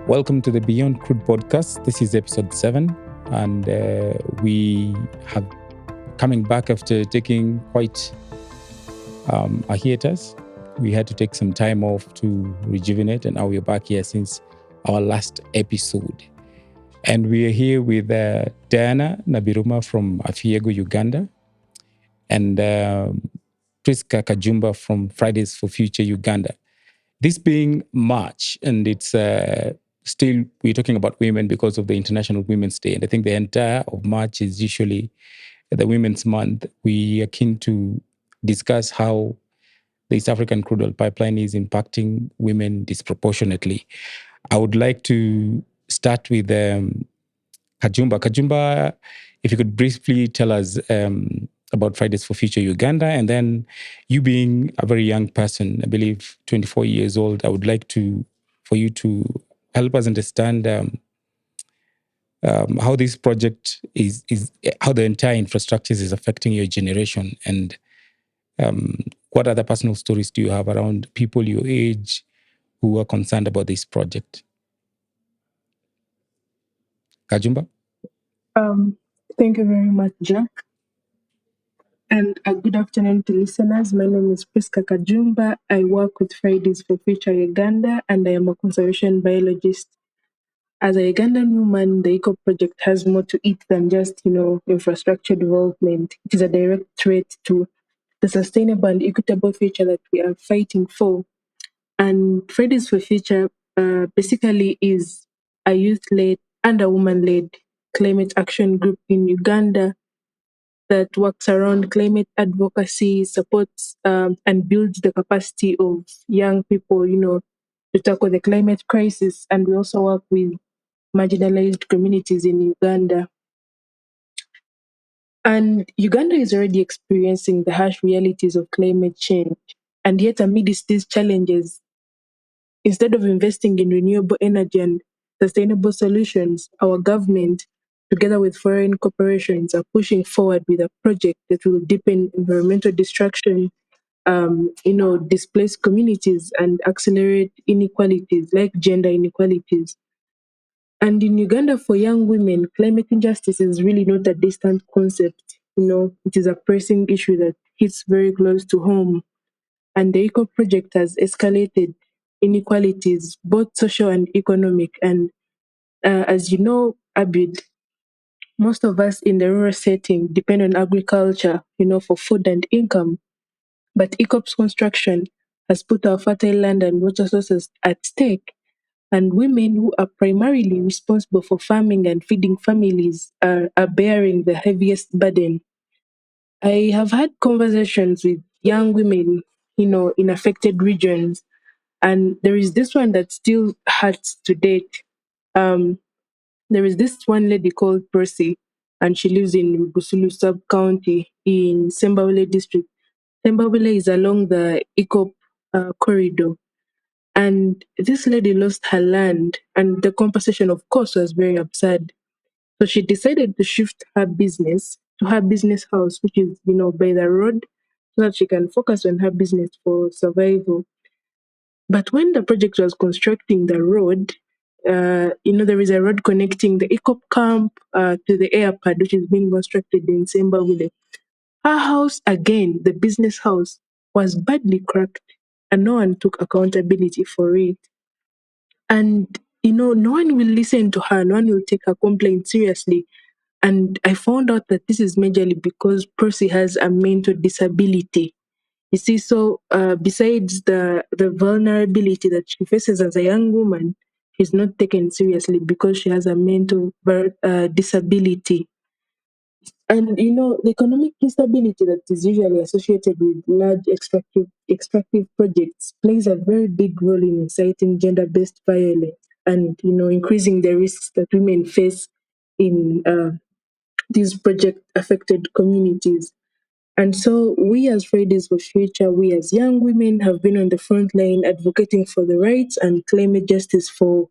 Welcome to the Beyond Crude podcast. This is episode 7, and we have coming back after taking quite a hiatus. We had to take some time off to rejuvenate, and now we're back here since our last episode. And we are here with Diana Nabiruma from Afiego, Uganda, and Priska Kajumba from Fridays for Future Uganda. This being March, and it's still, we're talking about women because of the International Women's Day. And I think the entire of March is usually the Women's Month. We are keen to discuss how the East African crude oil pipeline is impacting women disproportionately. I would like to start with Kajumba. Kajumba, if you could briefly tell us about Fridays for Future Uganda, and then you being a very young person, I believe 24 years old, I would like for you to help us understand how this project is how the entire infrastructure is affecting your generation, and what other personal stories do you have around people your age who are concerned about this project? Kajumba? Thank you very much, Jack. And a good afternoon to listeners. My name is Priska Kajumba. I work with Fridays for Future Uganda, and I am a conservation biologist. As a Ugandan woman, the EACOP project has more to it than just, infrastructure development. It is a direct threat to the sustainable and equitable future that we are fighting for. And Fridays for Future basically is a youth-led and a woman-led climate action group in Uganda that works around climate advocacy, supports and builds the capacity of young people, to tackle the climate crisis. And we also work with marginalized communities in Uganda. And Uganda is already experiencing the harsh realities of climate change. And yet, amidst these challenges, instead of investing in renewable energy and sustainable solutions, our government, together with foreign corporations, are pushing forward with a project that will deepen environmental destruction, displace communities and accelerate inequalities like gender inequalities. And in Uganda, for young women, climate injustice is really not a distant concept. It is a pressing issue that hits very close to home. And the ECO project has escalated inequalities, both social and economic. And as you know, Abid, most of us in the rural setting depend on agriculture, for food and income. But ECOP's construction has put our fertile land and water sources at stake. And women who are primarily responsible for farming and feeding families are bearing the heaviest burden. I have had conversations with young women, in affected regions, and there is this one that still hurts to date. Um, there is this one lady called Percy, and she lives in Busulu sub county in Sembawele district. Sembawele is along the ECOP corridor. And this lady lost her land, and the compensation, of course, was very absurd. So she decided to shift her business to her business house, which is, by the road, so that she can focus on her business for survival. But when the project was constructing the road, there is a road connecting the ECOP camp to the airport, which is being constructed in Sembawile. Her house, again, the business house, was badly cracked, and no one took accountability for it. And, no one will listen to her, no one will take her complaint seriously. And I found out that this is majorly because Percy has a mental disability. You see, so besides the vulnerability that she faces as a young woman, she's not taken seriously because she has a mental disability. And the economic instability that is usually associated with large extractive projects plays a very big role in inciting gender-based violence and increasing the risks that women face in these project-affected communities. And so we as Fridays for Future, we as young women have been on the front line advocating for the rights and climate justice for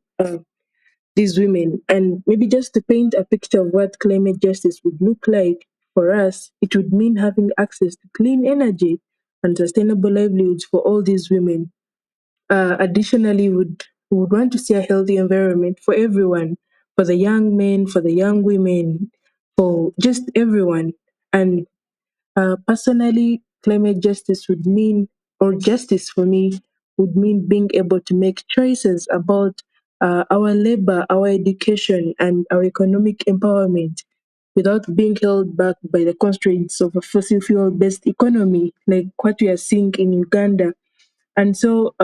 these women. And maybe just to paint a picture of what climate justice would look like for us, it would mean having access to clean energy and sustainable livelihoods for all these women. Additionally, would We would want to see a healthy environment for everyone, for the young men, for the young women, for just everyone. And personally, climate justice would mean, or justice for me, would mean being able to make choices about our labor, our education, and our economic empowerment without being held back by the constraints of a fossil fuel based economy, like what we are seeing in Uganda. And so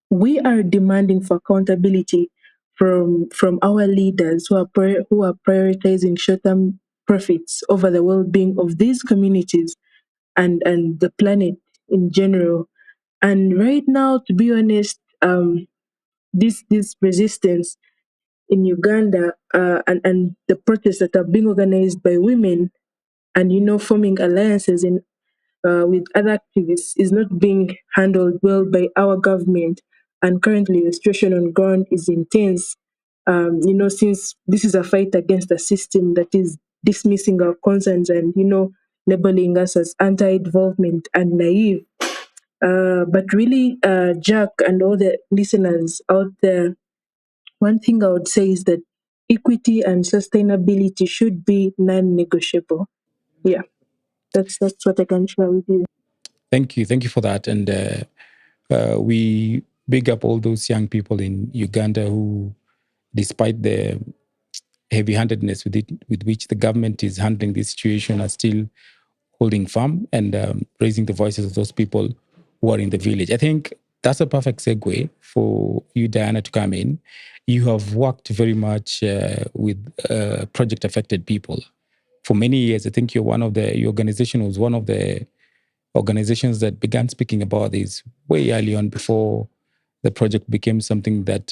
we are demanding for accountability from our leaders who are prioritizing short term profits over the well being of these communities and the planet in general. And right now, to be honest, this resistance in Uganda and the protests that are being organized by women and forming alliances with other activists is not being handled well by our government. And currently, the situation on ground is intense. Since this is a fight against a system that is dismissing our concerns and labeling us as anti-involvement and naive. But really, Jack and all the listeners out there, one thing I would say is that equity and sustainability should be non-negotiable. Yeah, that's what I can share with you. Thank you for that. And we big up all those young people in Uganda who, despite the heavy-handedness with which the government is handling this situation, are still holding firm and raising the voices of those people who are in the village. I think that's a perfect segue for you, Diana, to come in. You have worked very much with project-affected people for many years. I think your organization was one of the organizations that began speaking about this way early on before the project became something that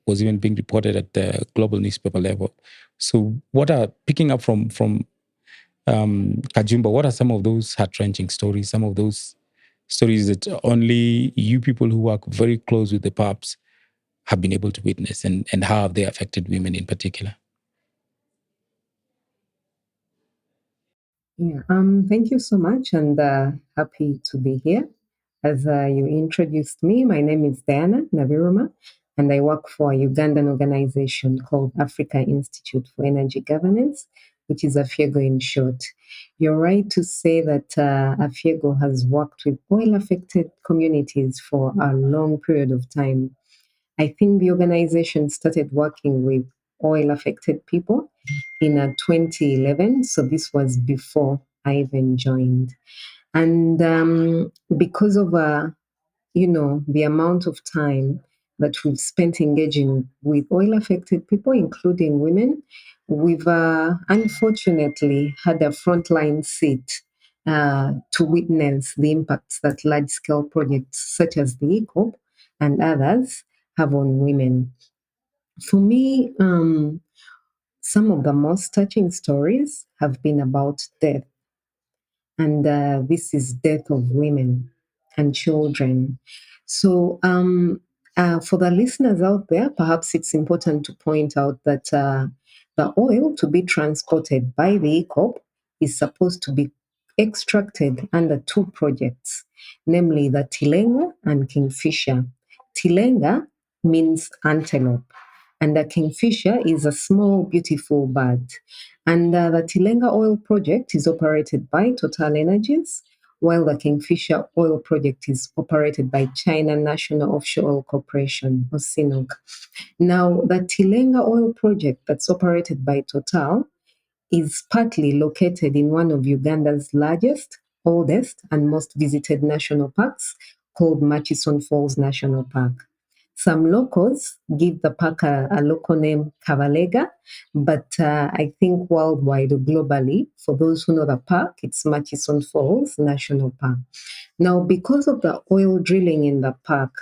was even being reported at the global newspaper level. So, what are picking up from Kajumba? What are some of those heart-wrenching stories? Some of those stories that only you people who work very close with the pups have been able to witness, and how have they affected women in particular? Yeah, thank you so much, and happy to be here. As you introduced me, my name is Diana Nabiruma, and I work for a Ugandan organization called Africa Institute for Energy Governance, which is AFIEGO in short. You're right to say that AFIEGO has worked with oil affected communities for a long period of time. I think the organization started working with oil affected people in 2011. So this was before I even joined. And because of the amount of time that we've spent engaging with oil affected people, including women, we've unfortunately had a frontline seat to witness the impacts that large scale projects such as the EACOP and others have on women. For me, some of the most touching stories have been about death, and this is death of women and children. So, for the listeners out there, perhaps it's important to point out that the oil to be transported by the EACOP is supposed to be extracted under two projects, namely the Tilenga and Kingfisher. Tilenga means antelope, and the Kingfisher is a small, beautiful bird. And the Tilenga oil project is operated by Total Energies, while the Kingfisher oil project is operated by China National Offshore Oil Corporation, or CNOOC. Now, the Tilenga oil project that's operated by Total is partly located in one of Uganda's largest, oldest, and most visited national parks called Murchison Falls National Park. Some locals give the park a local name, Kabalega, but I think worldwide or globally, for those who know the park, it's Murchison Falls National Park. Now, because of the oil drilling in the park,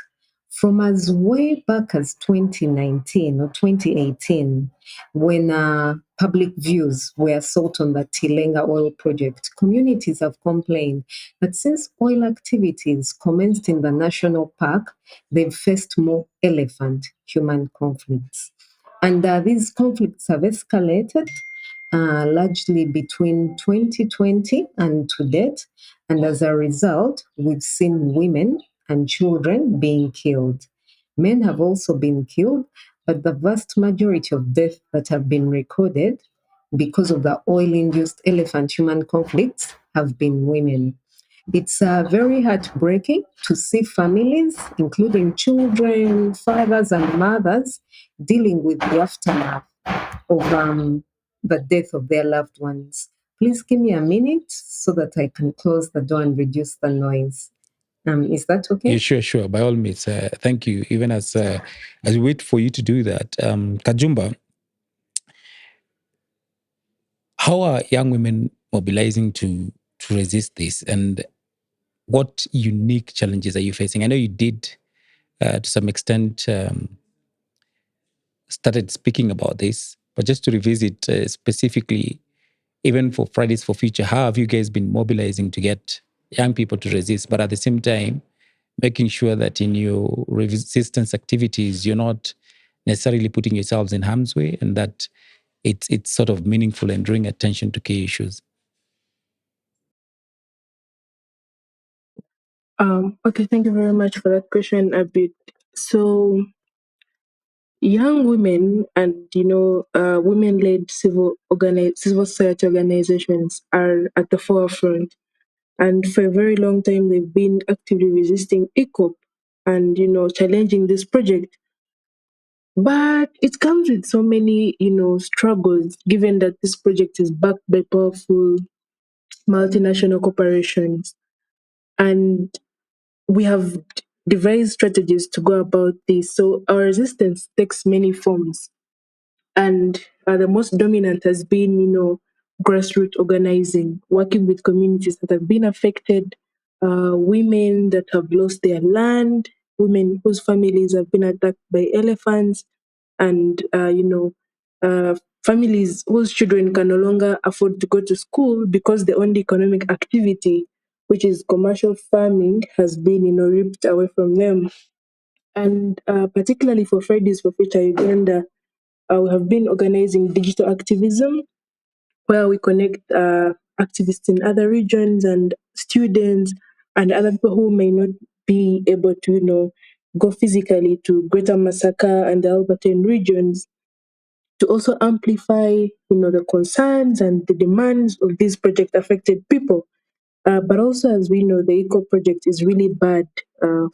from as way back as 2019 or 2018, when public views were sought on the Tilenga oil project, communities have complained that since oil activities commenced in the national park, they've faced more elephant human conflicts. And these conflicts have escalated largely between 2020 and to date. And as a result, we've seen women and children being killed. Men have also been killed, but the vast majority of deaths that have been recorded because of the oil-induced elephant-human conflicts have been women. It's very heartbreaking to see families, including children, fathers, and mothers, dealing with the aftermath of the death of their loved ones. Please give me a minute so that I can close the door and reduce the noise. Is that okay? Yeah, sure. By all means, thank you. Even as we wait for you to do that, Kajumba, how are young women mobilizing to resist this, and what unique challenges are you facing? I know you did, to some extent, started speaking about this, but just to revisit specifically, even for Fridays for Future, how have you guys been mobilizing to get young people to resist, but at the same time, making sure that in your resistance activities, you're not necessarily putting yourselves in harm's way, and that it's sort of meaningful and drawing attention to key issues? Okay, thank you very much for that question, Abid. So, young women and women-led civil society organizations are at the forefront, and for a very long time they've been actively resisting EACOP and challenging this project. But it comes with so many struggles, given that this project is backed by powerful multinational corporations, and we have devised strategies to go about this. So our resistance takes many forms, and the most dominant has been, grassroots organizing, working with communities that have been affected, women that have lost their land, women whose families have been attacked by elephants, and families whose children can no longer afford to go to school because the only economic activity, which is commercial farming, has been ripped away from them. And particularly for Fridays for Future Uganda, we have been organizing digital activism where we connect activists in other regions and students and other people who may not be able to, go physically to Greater Masaka and the Albertine regions to also amplify, the concerns and the demands of these project affected people. But also, as we know, the eco project is really bad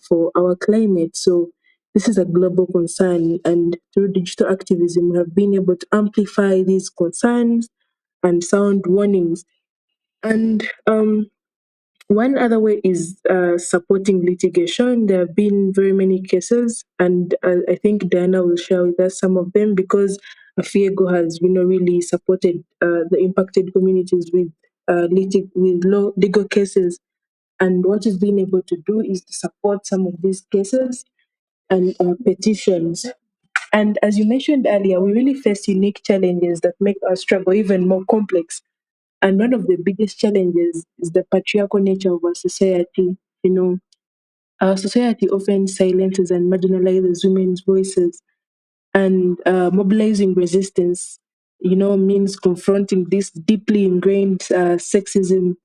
for our climate. So this is a global concern, and through digital activism, we have been able to amplify these concerns and sound warnings. And one other way is supporting litigation. There have been very many cases, and I think Diana will share with us some of them because FIEGO has, really supported the impacted communities with legal cases. And what we've been able to do is to support some of these cases and petitions. And as you mentioned earlier, we really face unique challenges that make our struggle even more complex. And one of the biggest challenges is the patriarchal nature of our society. Our society often silences and marginalizes women's voices, and mobilizing resistance, means confronting this deeply ingrained sexism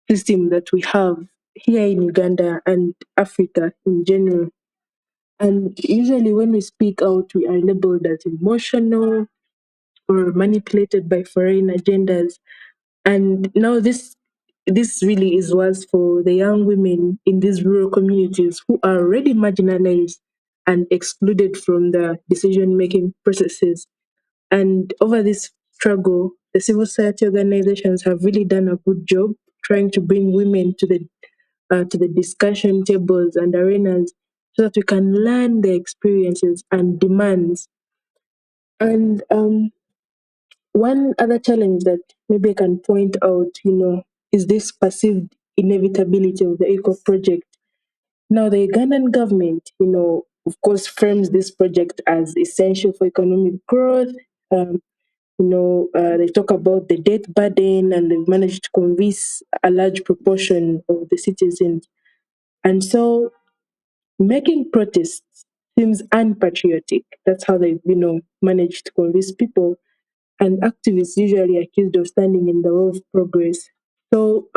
system that we have here in Uganda and Africa in general. And usually, when we speak out, we are labeled as emotional or manipulated by foreign agendas. And now this really is worse for the young women in these rural communities who are already marginalized and excluded from the decision-making processes. And over this struggle, the civil society organizations have really done a good job trying to bring women to the discussion tables and arenas so that we can learn their experiences and demands. And one other challenge that maybe I can point out, is this perceived inevitability of the ECO project. Now, the Ugandan government, of course, frames this project as essential for economic growth. They talk about the debt burden, and they've managed to convince a large proportion of the citizens. And so, making protests seems unpatriotic. That's how they, managed to convince people, and activists usually accused of standing in the way of progress. So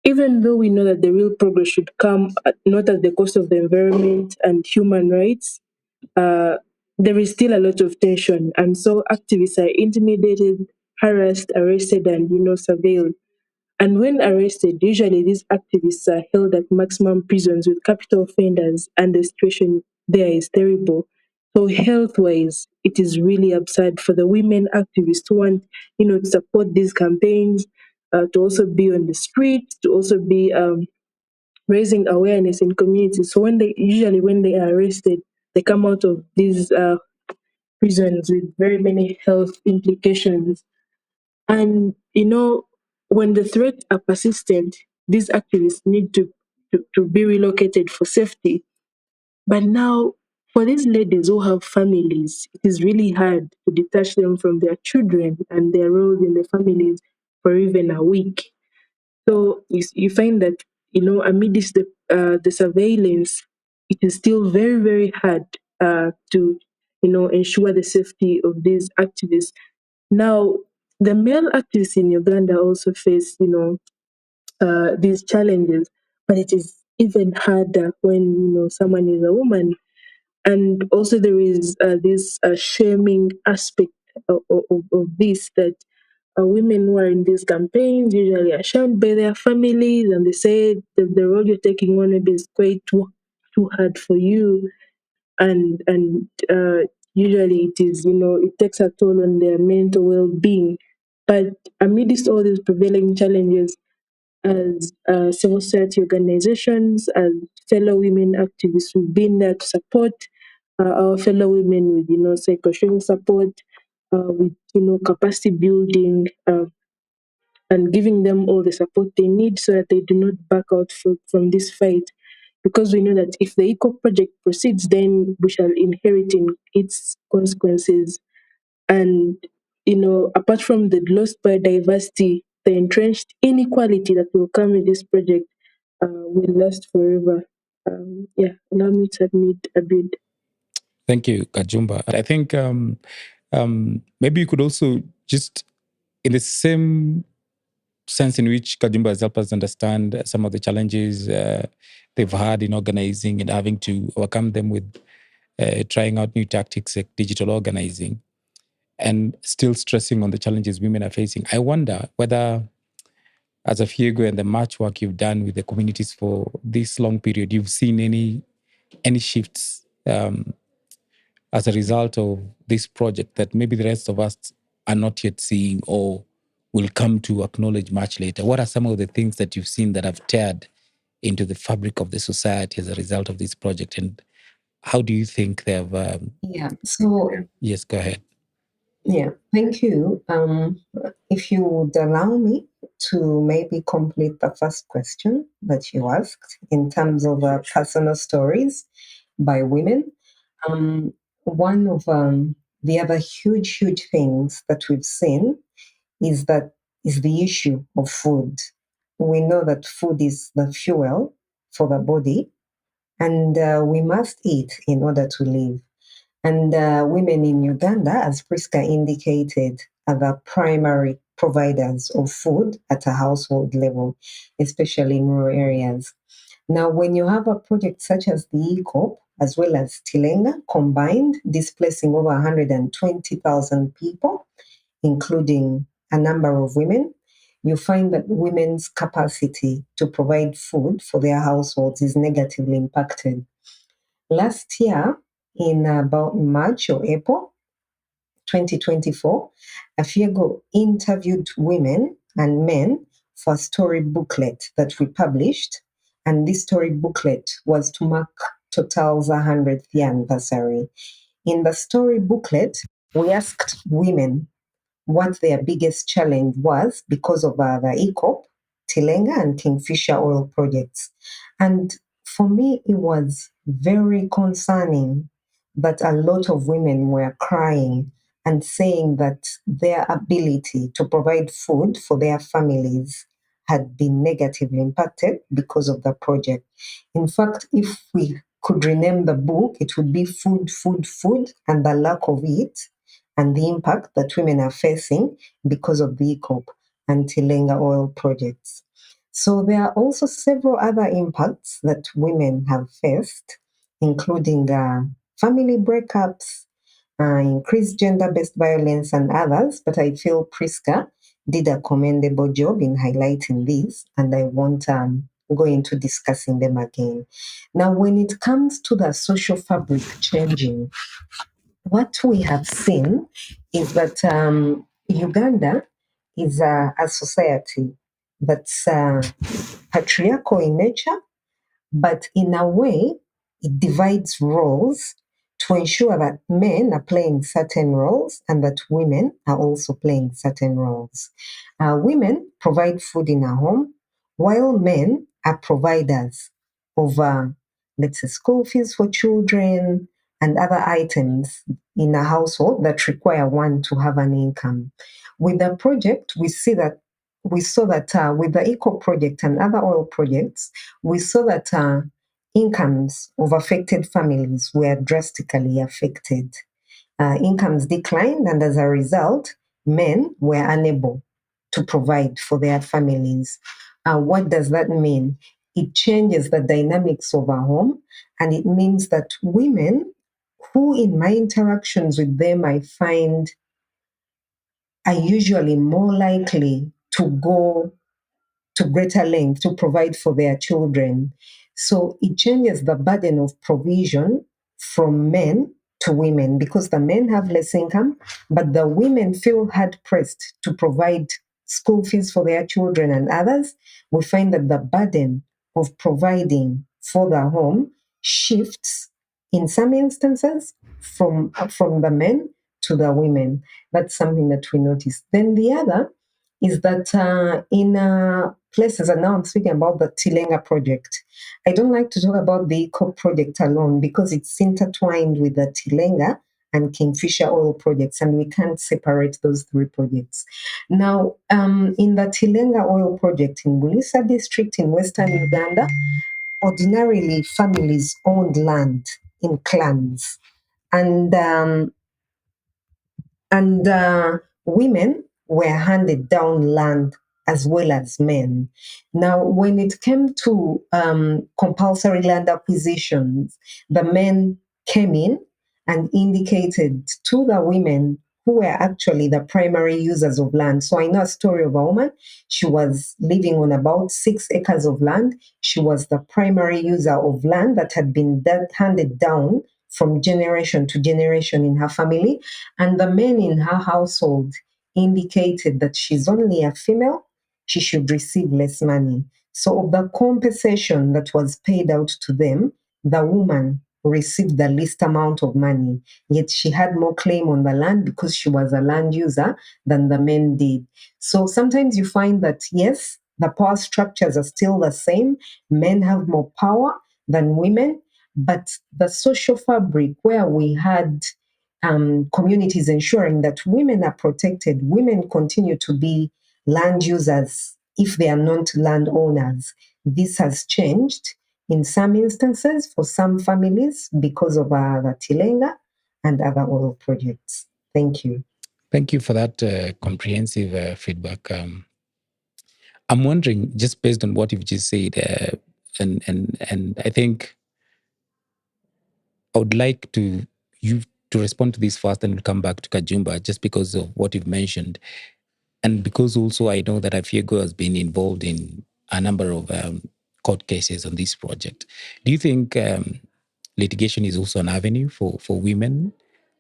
Even though we know that the real progress should come not at the cost of the environment and human rights, there is still a lot of tension. And so activists are intimidated, harassed, arrested, and surveilled. And when arrested, usually these activists are held at maximum prisons with capital offenders, and the situation there is terrible. So health-wise, it is really absurd for the women activists who want, to support these campaigns, to also be on the streets, to also be raising awareness in communities. So when they are arrested, they come out of these prisons with very many health implications. And when the threats are persistent, these activists need to be relocated for safety. But now, for these ladies who have families, it is really hard to detach them from their children and their roles in the families for even a week. So you find that amidst the surveillance, it is still very very hard to ensure the safety of these activists. Now, the male activists in Uganda also face these challenges, but it is even harder when someone is a woman. And also there is this shaming aspect of this, that women who are in these campaigns usually are shamed by their families, and they say that the role you're taking on maybe is quite too hard for you, and usually it is it takes a toll on their mental well-being. But amidst all these prevailing challenges, as civil society organizations, as fellow women activists, we've been there to support our fellow women with psychosocial support, with capacity building, and giving them all the support they need so that they do not back out from this fight. Because we know that if the ECO project proceeds, then we shall inherit in its consequences. And apart from the lost biodiversity, the entrenched inequality that will come with this project will last forever. Yeah, allow me to admit a bit. Thank you, Kajumba. I think maybe you could also just, in the same sense in which Kajumba has helped us understand some of the challenges they've had in organizing and having to overcome them with trying out new tactics like digital organizing, and still stressing on the challenges women are facing. I wonder whether, as a Fiego and the much work you've done with the communities for this long period, you've seen any shifts as a result of this project that maybe the rest of us are not yet seeing or will come to acknowledge much later. What are some of the things that you've seen that have teared into the fabric of the society as a result of this project? And how do you think they have... Yeah. So, Yes, go ahead. yeah, thank you. If you would allow me to maybe complete the first question that you asked in terms of personal stories by women. One of the other huge things that we've seen is the issue of food. We know that food is the fuel for the body, and we must eat in order to live. And women in Uganda, as Priska indicated, are the primary providers of food at a household level, especially in rural areas. Now, when you have a project such as the EACOP, as well as Tilenga, combined, displacing over 120,000 people, including a number of women, you find that women's capacity to provide food for their households is negatively impacted. Last year, in about March or April 2024, Afiego interviewed women and men for a story booklet that we published. And this story booklet was to mark Total's 100th year anniversary. In the story booklet, we asked women what their biggest challenge was because of the EACOP, Tilenga, and Kingfisher oil projects. And for me, it was very concerning that a lot of women were crying and saying that their ability to provide food for their families had been negatively impacted because of the project. In fact, if we could rename the book, it would be Food, Food, Food, and the Lack of It, and the impact that women are facing because of the EACOP and Tilenga oil projects. So there are also several other impacts that women have faced, including family breakups, increased gender-based violence, and others. But I feel Priska did a commendable job in highlighting these, and I won't go into discussing them again. Now, when it comes to the social fabric changing, what we have seen is that Uganda is a society that's patriarchal in nature, but in a way, it divides roles to ensure that men are playing certain roles and that women are also playing certain roles. Women provide food in a home, while men are providers of, let's say, school fees for children and other items in a household that require one to have an income. With the project, we saw that with the EACOP project and other oil projects, we saw that incomes of affected families were drastically affected. Incomes declined, and as a result, men were unable to provide for their families. What does that mean? It changes the dynamics of a home, and it means that women, who in my interactions with them I find are usually more likely to go to greater length to provide for their children. So it changes the burden of provision from men to women because the men have less income, but the women feel hard pressed to provide school fees for their children and others. We find that the burden of providing for the home shifts in some instances from the men to the women. That's something that we notice. Then the other is that in places, and now I'm speaking about the Tilenga project. I don't like to talk about the EACOP project alone because it's intertwined with the Tilenga and Kingfisher oil projects, and we can't separate those three projects. Now, in the Tilenga oil project in Bulisa district in Western Uganda, ordinarily families owned land in clans, and women were handed down land as well as men. Now, when it came to compulsory land acquisitions, the men came in and indicated to the women who were actually the primary users of land. So I know a story of a woman. She was living on about 6 acres of land. She was the primary user of land that had been handed down from generation to generation in her family. And the men in her household indicated that she's only a female, she should receive less money. So, of the compensation that was paid out to them, the woman received the least amount of money, yet she had more claim on the land because she was a land user than the men did. So, sometimes you find that, yes, the power structures are still the same, men have more power than women, but the social fabric where we had communities ensuring that women are protected, women continue to be land users if they are not landowners. This has changed in some instances for some families because of the Tilenga and other oil projects. Thank you. Thank you for that comprehensive feedback. I'm wondering, just based on what you've just said, and I think I would like you to respond to this first, and we'll come back to Kajumba, just because of what you've mentioned, and because also I know that Afiego has been involved in a number of court cases on this project. Do you think litigation is also an avenue for women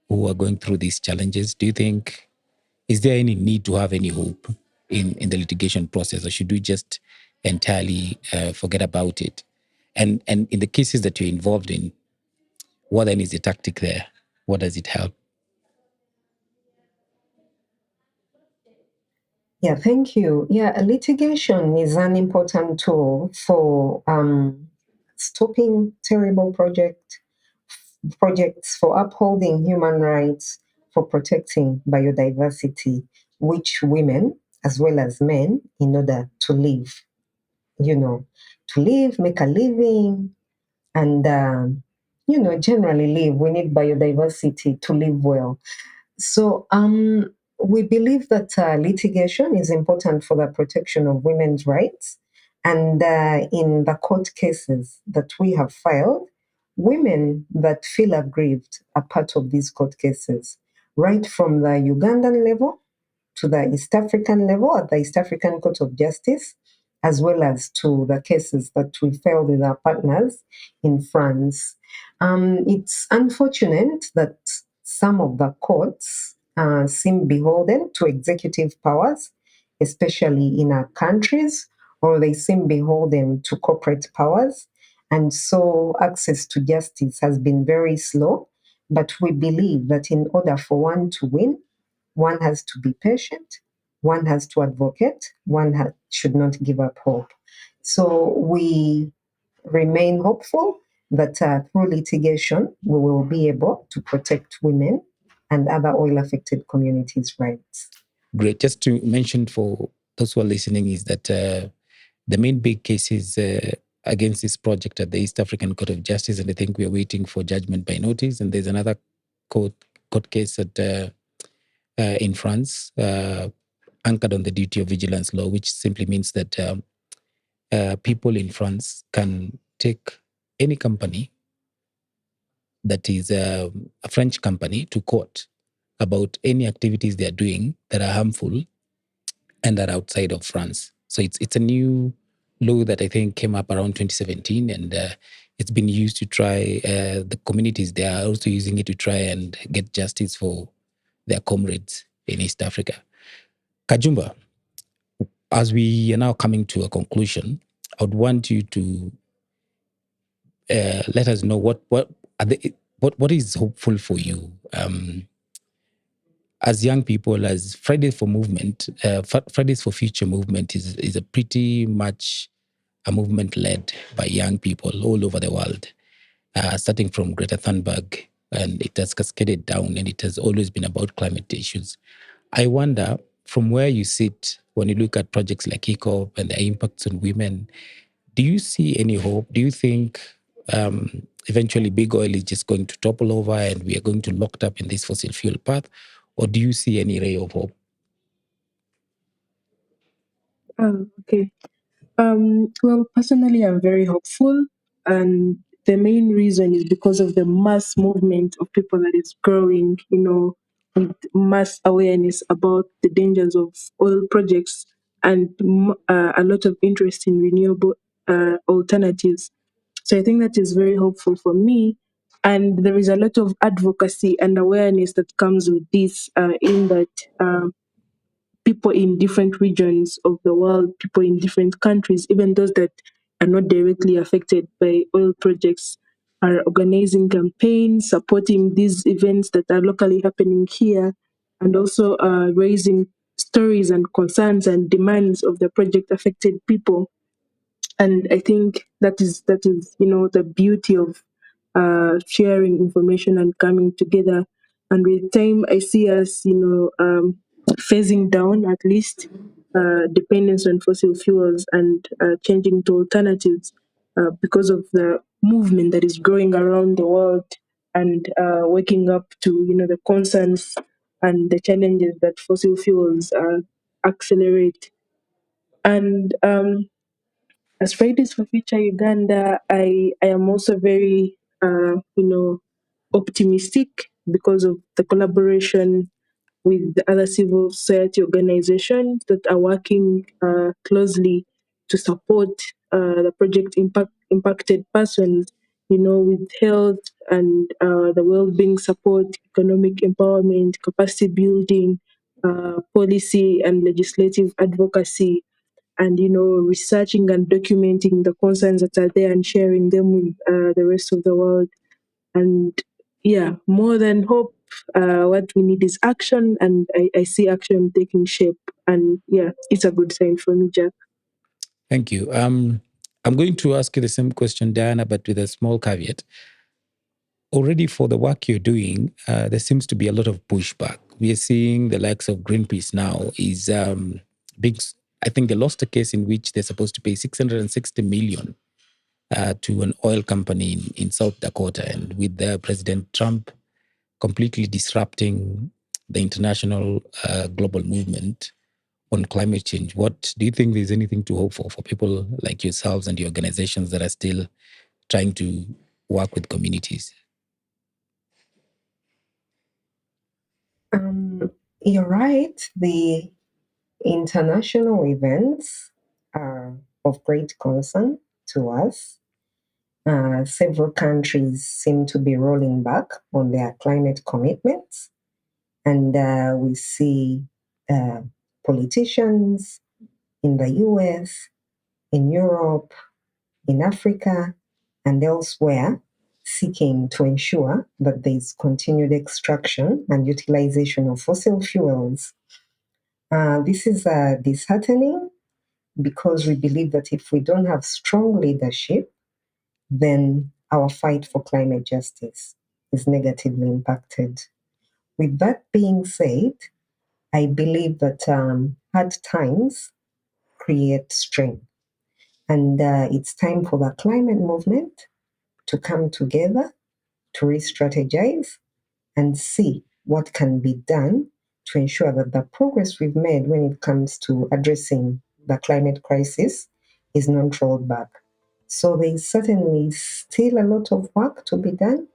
who are going through these challenges? Do you think, is there any need to have any hope in the litigation process, or should we just entirely forget about it? And in the cases that you're involved in, what then is the tactic there? What does it help? Yeah, thank you. Yeah, litigation is an important tool for stopping terrible projects, for upholding human rights, for protecting biodiversity, which women as well as men, in order to live, to live, make a living, and generally live. We need biodiversity to live well. So we believe that litigation is important for the protection of women's rights, And in the court cases that we have filed, women that feel aggrieved are part of these court cases, right from the Ugandan level to the East African level at the East African Court of Justice, as well as to the cases that we filed with our partners in France. It's unfortunate that some of the courts seem beholden to executive powers, especially in our countries, or they seem beholden to corporate powers. And so access to justice has been very slow. But we believe that in order for one to win, one has to be patient, one has to advocate, should not give up hope. So we remain hopeful that through litigation, we will be able to protect women and other oil affected communities' rights. Great. Just to mention for those who are listening is that the main big cases against this project at the East African Court of Justice, and I think we are waiting for judgment by notice. And there's another court case at in France, anchored on the duty of vigilance law, which simply means that people in France can take any company that is a French company to court about any activities they are doing that are harmful and are outside of France. So it's a new law that I think came up around 2017, and it's been used to try, the communities, they are also using it to try and get justice for their comrades in East Africa. Kajumba, as we are now coming to a conclusion, I would want you to let us know what is hopeful for you as young people. As Fridays for Movement, Fridays for Future movement is a pretty much a movement led by young people all over the world, starting from Greta Thunberg, and it has cascaded down, and it has always been about climate issues. I wonder, from where you sit, when you look at projects like EACOP and the impacts on women, do you see any hope? Do you think eventually big oil is just going to topple over and we are going to locked up in this fossil fuel path? Or do you see any ray of hope? Okay. Well, personally, I'm very hopeful, and the main reason is because of the mass movement of people that is growing, and mass awareness about the dangers of oil projects, and a lot of interest in renewable alternatives. So I think that is very hopeful for me. And there is a lot of advocacy and awareness that comes with this, in that people in different regions of the world, people in different countries, even those that are not directly affected by oil projects, are organizing campaigns, supporting these events that are locally happening here, and also raising stories and concerns and demands of the project affected people. And I think that is the beauty of sharing information and coming together. And with time, I see us phasing down at least dependence on fossil fuels and changing to alternatives because of the movement that is growing around the world, and waking up to the concerns and the challenges that fossil fuels accelerate. And as Fridays for Future Uganda, I am also very, optimistic because of the collaboration with the other civil society organizations that are working closely to support the project impacted persons, with health and the well-being support, economic empowerment, capacity building, policy and legislative advocacy, and researching and documenting the concerns that are there and sharing them with the rest of the world. And yeah, more than hope, what we need is action, and I see action taking shape. And yeah, it's a good sign for me, Jack. Thank you. I'm going to ask you the same question, Diana, but with a small caveat. Already for the work you're doing, there seems to be a lot of pushback. We are seeing the likes of Greenpeace now is big. I think they lost a case in which they're supposed to pay 660 million to an oil company in South Dakota, and with President Trump completely disrupting the international global movement on climate change, what do you think there's anything to hope for people like yourselves and the organizations that are still trying to work with communities? You're right. The international events are of great concern to us. Several countries seem to be rolling back on their climate commitments, and we see politicians in the US, in Europe, in Africa, and elsewhere seeking to ensure that there is continued extraction and utilization of fossil fuels. This is disheartening because we believe that if we don't have strong leadership, then our fight for climate justice is negatively impacted. With that being said, I believe that hard times create strength. And it's time for the climate movement to come together, to re strategize, and see what can be done to ensure that the progress we've made when it comes to addressing the climate crisis is not rolled back. So there's certainly still a lot of work to be done.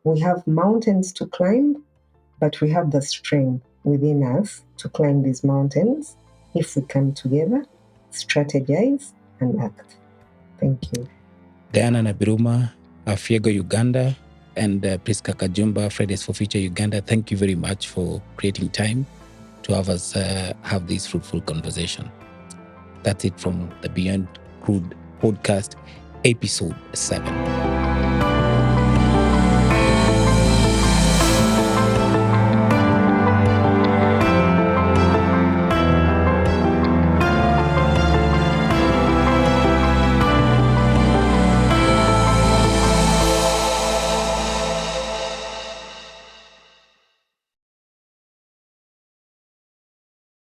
We have mountains to climb, but we have the strength within us to climb these mountains if we come together, strategize, and act. Thank you. Diana Nabiruma, Afiego Uganda, and Priska Kajumba, Fridays for Future Uganda, thank you very much for creating time to have us have this fruitful conversation. That's it from the Beyond Crude podcast, episode 7.